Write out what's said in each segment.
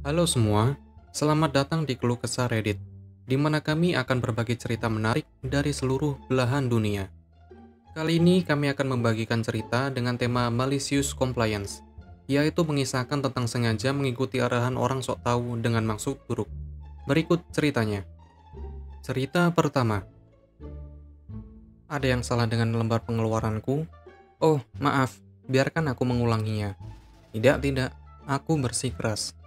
Halo semua, selamat datang di Keluh Kesah Reddit, di mana kami akan berbagi cerita menarik dari seluruh belahan dunia. Kali ini kami akan membagikan cerita dengan tema Malicious Compliance, yaitu mengisahkan tentang sengaja mengikuti arahan orang sok tahu dengan maksud buruk. Berikut ceritanya. Cerita pertama. Ada yang salah dengan lembar pengeluaranku? Oh, maaf, biarkan aku mengulanginya. Tidak, aku bersikeras.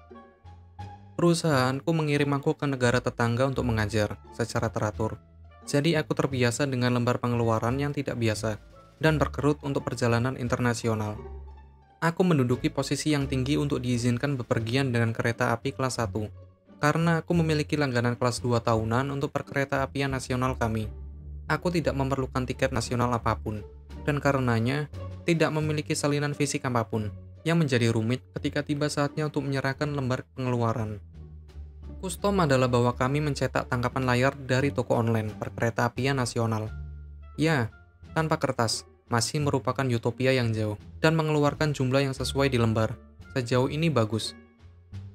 Perusahaanku mengirim aku ke negara tetangga untuk mengajar secara teratur. Jadi aku terbiasa dengan lembar pengeluaran yang tidak biasa dan berkerut untuk perjalanan internasional. Aku menduduki posisi yang tinggi untuk diizinkan bepergian dengan kereta api kelas 1 karena aku memiliki langganan kelas 2 tahunan untuk perkereta apian nasional kami. Aku tidak memerlukan tiket nasional apapun dan karenanya tidak memiliki salinan fisik apapun yang menjadi rumit ketika tiba saatnya untuk menyerahkan lembar pengeluaran. Kustom adalah bahwa kami mencetak tangkapan layar dari toko online perkereta apian nasional. Ya, tanpa kertas, masih merupakan utopia yang jauh, dan mengeluarkan jumlah yang sesuai di lembar. Sejauh ini bagus.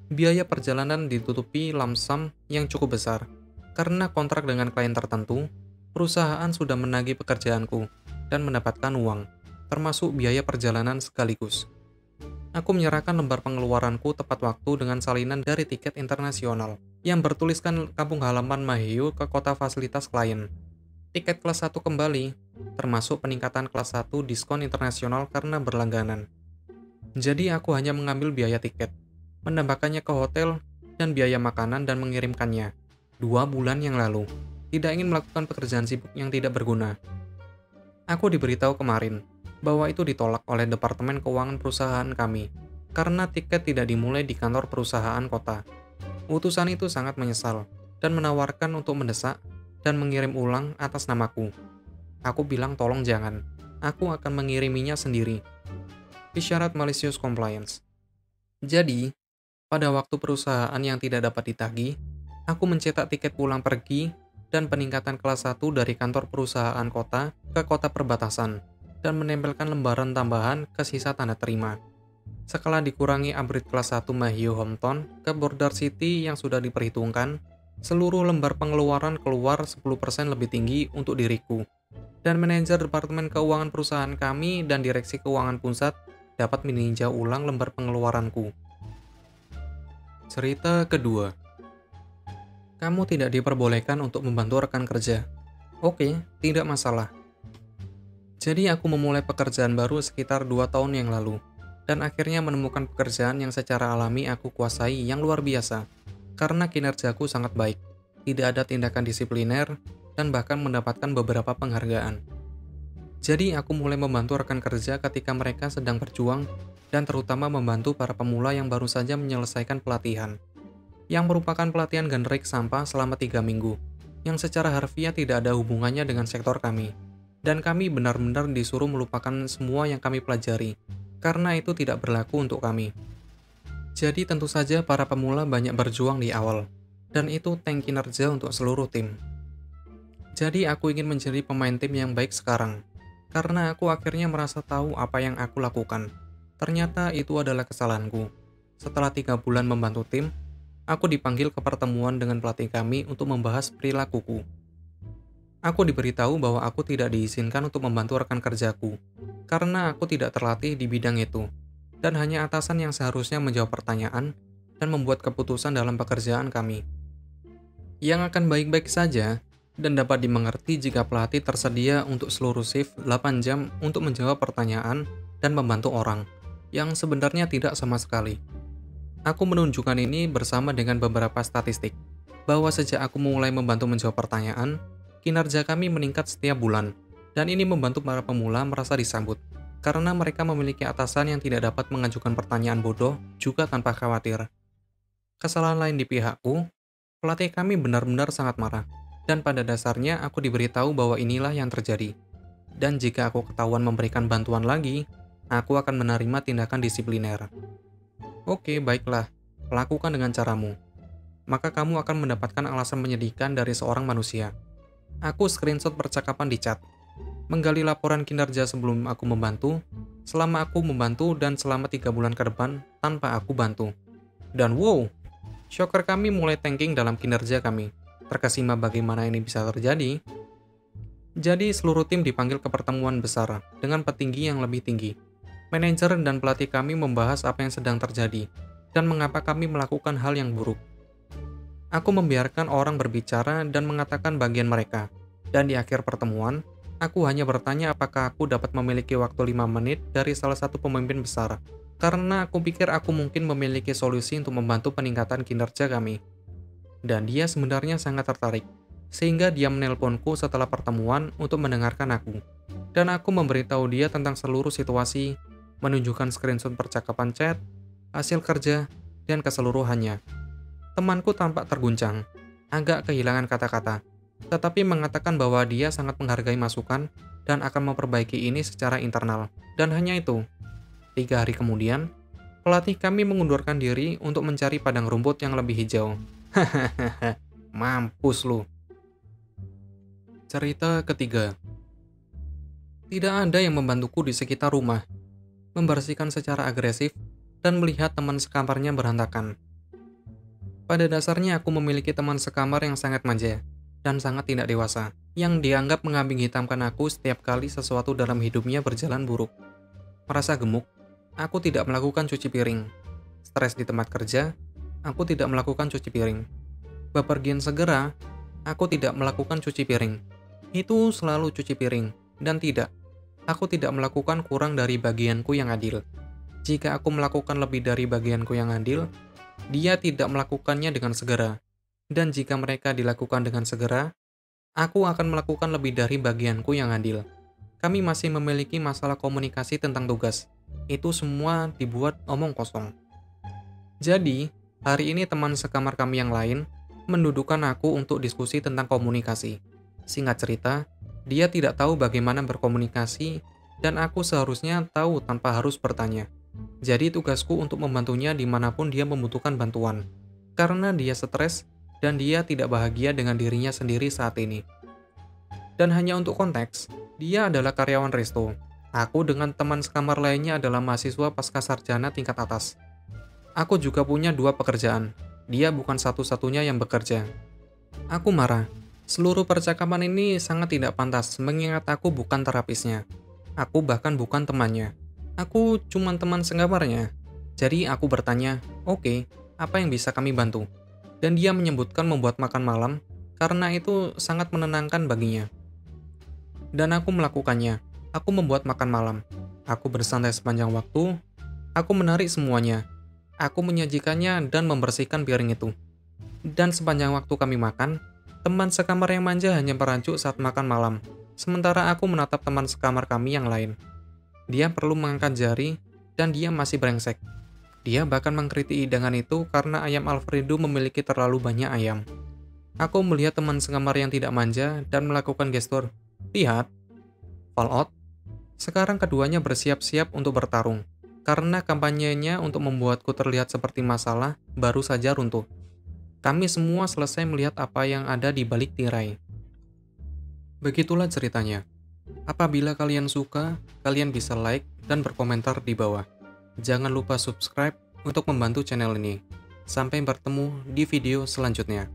Biaya perjalanan ditutupi lump sum yang cukup besar. Karena kontrak dengan klien tertentu, perusahaan sudah menagih pekerjaanku dan mendapatkan uang, termasuk biaya perjalanan sekaligus. Aku menyerahkan lembar pengeluaranku tepat waktu dengan salinan dari tiket internasional yang bertuliskan kampung halaman Maheo ke kota fasilitas klien. Tiket kelas 1 kembali, termasuk peningkatan kelas 1 diskon internasional karena berlangganan. Jadi aku hanya mengambil biaya tiket, menambahkannya ke hotel, dan biaya makanan dan mengirimkannya. 2 bulan yang lalu, tidak ingin melakukan pekerjaan sibuk yang tidak berguna. Aku diberitahu kemarin bahwa itu ditolak oleh Departemen Keuangan perusahaan kami, karena tiket tidak dimulai di kantor perusahaan kota. Utusan itu sangat menyesal, dan menawarkan untuk mendesak dan mengirim ulang atas namaku. Aku bilang tolong jangan, aku akan mengiriminya sendiri. Isyarat malicious compliance. Jadi, pada waktu perusahaan yang tidak dapat ditagih, aku mencetak tiket pulang pergi dan peningkatan kelas 1 dari kantor perusahaan kota ke kota perbatasan, dan menempelkan lembaran tambahan ke sisa tanda terima. Sekala dikurangi upgrade kelas 1 Maheo Hometown ke Border City yang sudah diperhitungkan, seluruh lembar pengeluaran keluar 10% lebih tinggi untuk diriku. Dan manajer Departemen Keuangan perusahaan kami dan Direksi Keuangan Pusat dapat meninjau ulang lembar pengeluaranku. Cerita kedua. Kamu tidak diperbolehkan untuk membantu rekan kerja. Oke, tidak masalah. Jadi aku memulai pekerjaan baru sekitar 2 tahun yang lalu, dan akhirnya menemukan pekerjaan yang secara alami aku kuasai yang luar biasa, karena kinerjaku sangat baik, tidak ada tindakan disipliner, dan bahkan mendapatkan beberapa penghargaan. Jadi aku mulai membantu rekan kerja ketika mereka sedang berjuang, dan terutama membantu para pemula yang baru saja menyelesaikan pelatihan, yang merupakan pelatihan generik sampah selama 3 minggu, yang secara harfiah tidak ada hubungannya dengan sektor kami. Dan kami benar-benar disuruh melupakan semua yang kami pelajari, karena itu tidak berlaku untuk kami. Jadi tentu saja para pemula banyak berjuang di awal, dan itu tank kinerja untuk seluruh tim. Jadi aku ingin menjadi pemain tim yang baik sekarang, karena aku akhirnya merasa tahu apa yang aku lakukan. Ternyata itu adalah kesalahanku. Setelah 3 bulan membantu tim, aku dipanggil ke pertemuan dengan pelatih kami untuk membahas perilakuku. Aku diberitahu bahwa aku tidak diizinkan untuk membantu rekan kerjaku, karena aku tidak terlatih di bidang itu, dan hanya atasan yang seharusnya menjawab pertanyaan dan membuat keputusan dalam pekerjaan kami. Yang akan baik-baik saja, dan dapat dimengerti jika pelatih tersedia untuk seluruh shift 8 jam untuk menjawab pertanyaan dan membantu orang, yang sebenarnya tidak sama sekali. Aku menunjukkan ini bersama dengan beberapa statistik, bahwa sejak aku mulai membantu menjawab pertanyaan, kinerja kami meningkat setiap bulan, dan ini membantu para pemula merasa disambut, karena mereka memiliki atasan yang tidak dapat mengajukan pertanyaan bodoh juga tanpa khawatir. Kesalahan lain di pihakku, pelatih kami benar-benar sangat marah, dan pada dasarnya aku diberitahu bahwa inilah yang terjadi. Dan jika aku ketahuan memberikan bantuan lagi, aku akan menerima tindakan disipliner. Oke, baiklah, lakukan dengan caramu. Maka kamu akan mendapatkan alasan menyedihkan dari seorang manusia. Aku screenshot percakapan di chat, menggali laporan kinerja sebelum aku membantu, selama aku membantu, dan selama 3 bulan ke depan tanpa aku bantu. Dan wow, Shocker kami mulai tanking dalam kinerja kami. Terkesima bagaimana ini bisa terjadi. Jadi seluruh tim dipanggil ke pertemuan besar dengan petinggi yang lebih tinggi. Manajer dan pelatih kami membahas apa yang sedang terjadi dan mengapa kami melakukan hal yang buruk. Aku membiarkan orang berbicara dan mengatakan bagian mereka. Dan di akhir pertemuan, aku hanya bertanya apakah aku dapat memiliki waktu 5 menit dari salah satu pemimpin besar. Karena aku pikir aku mungkin memiliki solusi untuk membantu peningkatan kinerja kami. Dan dia sebenarnya sangat tertarik. Sehingga dia menelponku setelah pertemuan untuk mendengarkan aku. Dan aku memberitahu dia tentang seluruh situasi, menunjukkan screenshot percakapan chat, hasil kerja, dan keseluruhannya. Temanku tampak terguncang, agak kehilangan kata-kata, tetapi mengatakan bahwa dia sangat menghargai masukan dan akan memperbaiki ini secara internal. Dan hanya itu. 3 hari kemudian, pelatih kami mengundurkan diri untuk mencari padang rumput yang lebih hijau. Hahaha, mampus lu. Cerita ketiga. Tidak ada yang membantuku di sekitar rumah, membersihkan secara agresif, dan melihat teman sekamarnya berantakan. Pada dasarnya aku memiliki teman sekamar yang sangat manja dan sangat tidak dewasa, yang dianggap mengambing hitamkan aku setiap kali sesuatu dalam hidupnya berjalan buruk. Merasa gemuk, aku tidak melakukan cuci piring. Stres di tempat kerja, aku tidak melakukan cuci piring. Bepergian segera, aku tidak melakukan cuci piring. Itu selalu cuci piring, dan tidak. Aku tidak melakukan kurang dari bagianku yang adil. Jika aku melakukan lebih dari bagianku yang adil, dia tidak melakukannya dengan segera. Dan jika mereka dilakukan dengan segera, aku akan melakukan lebih dari bagianku yang adil. Kami masih memiliki masalah komunikasi tentang tugas. Itu semua dibuat omong kosong. Jadi, hari ini teman sekamar kami yang lain mendudukan aku untuk diskusi tentang komunikasi. Singkat cerita, dia tidak tahu bagaimana berkomunikasi dan aku seharusnya tahu tanpa harus bertanya. Jadi tugasku untuk membantunya dimanapun dia membutuhkan bantuan. Karena dia stres dan dia tidak bahagia dengan dirinya sendiri saat ini. Dan hanya untuk konteks, dia adalah karyawan resto. Aku dengan teman sekamar lainnya adalah mahasiswa pasca sarjana tingkat atas. Aku juga punya 2 pekerjaan. Dia bukan satu-satunya yang bekerja. Aku marah. Seluruh percakapan ini sangat tidak pantas mengingat aku bukan terapisnya. Aku bahkan bukan temannya. Aku cuma teman sekamarnya. Jadi aku bertanya, oke, apa yang bisa kami bantu? Dan dia menyebutkan membuat makan malam, karena itu sangat menenangkan baginya. Dan aku melakukannya. Aku membuat makan malam. Aku bersantai sepanjang waktu. Aku menarik semuanya. Aku menyajikannya dan membersihkan piring itu. Dan sepanjang waktu kami makan, teman sekamar yang manja hanya merajuk saat makan malam. Sementara aku menatap teman sekamar kami yang lain. Dia perlu mengangkat jari, dan dia masih brengsek. Dia bahkan mengkritik hidangan itu karena ayam Alfredo memiliki terlalu banyak ayam. Aku melihat teman sekamar yang tidak manja dan melakukan gestur. Lihat. Fallout. Sekarang keduanya bersiap-siap untuk bertarung. Karena kampanyenya untuk membuatku terlihat seperti masalah baru saja runtuh. Kami semua selesai melihat apa yang ada di balik tirai. Begitulah ceritanya. Apabila kalian suka, kalian bisa like dan berkomentar di bawah. Jangan lupa subscribe untuk membantu channel ini. Sampai bertemu di video selanjutnya.